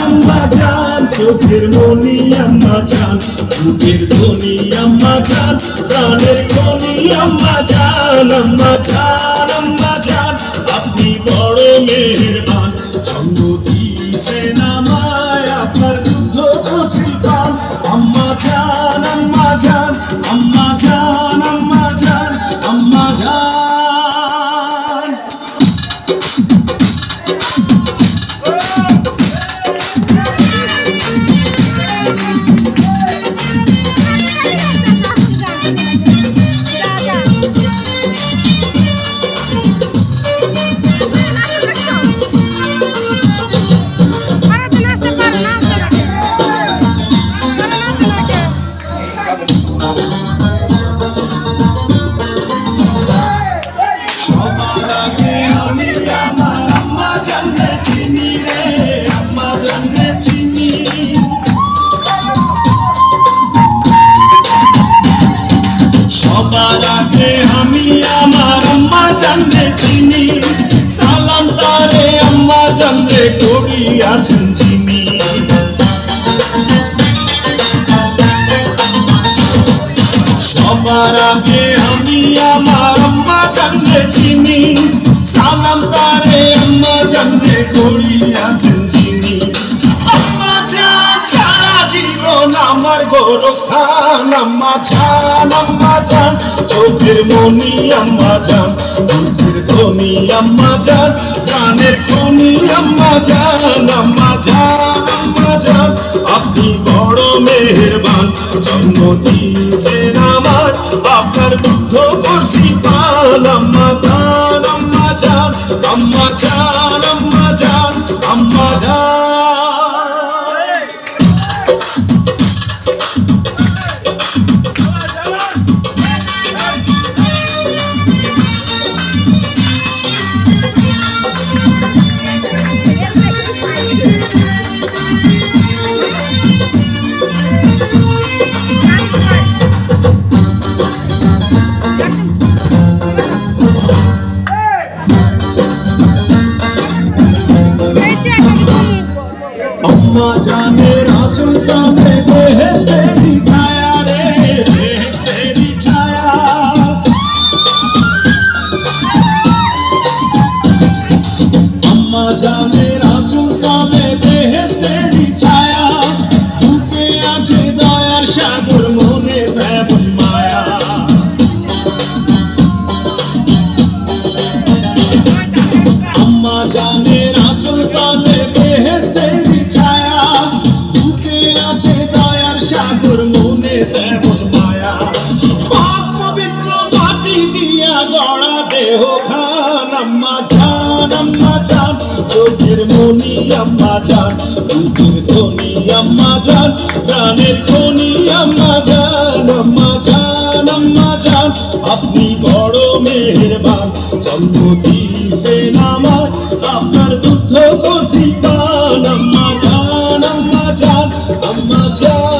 আম্মা জান চোখের মনি আম্মা জান বুকের ধ্বনি আম্মা জান প্রাণের খনি আম্মা জান আম্মা জান আম্মা জান আপনি বড় মেহেরবান জন্ম দিয়েছেন আমায় আপনার দুধ কচি পান আম্মা জান আম্মা জান আম্মা জান আম্মা জান আম্মা জান সবার আগে আমি আমার আম্মা জানলে চিনি সালাম তারে আম্মা জানলে করি আছেন চিনি সবার আগে আমি আমার আম্মা জানলে চিনি সালাম তারে আম্মা জানলে করি আছেন চিনি আম্মা জান ছাড়া জীবন আমার গোরস্থান আম্মা জান চোখের মনি আম্মা জান বুকের ধ্বনি আম্মা জান প্রাণের খনি আম্মা জান আম্মা জান আম্মা জান আপনি বড় মেহেরবান জন্ম দিয়েছেন আমার আপনার দুধ কচি পান আম্মা জান আম্মা জান আম্মা জান আম্মা জান আম্মা জান আম্মা জানের আঁচল টানে বেহেশতেরি ছায়া রে বেহেশতেরি ছায়া আম্মা জানের আঁচল টানে বেহেশতেরি ছায়া বুকে আছে দয়ার সাগর মনে তেমন মায়া আম্মা জানের আঁচল টানে বেহেশতেরি ছায়া বুকে আছে দয়ার সাগর মনে তেমন মায়া পাক পবিত্র মাটি দিয়া গড়া দেহ খান আম্মা জান চোখের মনি আম্মা জান বুকের ধ্বনি আম্মা জান প্রাণের খনি আম্মা জান আম্মা জান আম্মা জান আপনি বড় মেহেরবান জন্ম দিয়েছেন আমার আপনার দুধ কচি পান আম্মা জান আম্মা জান আম্মা জান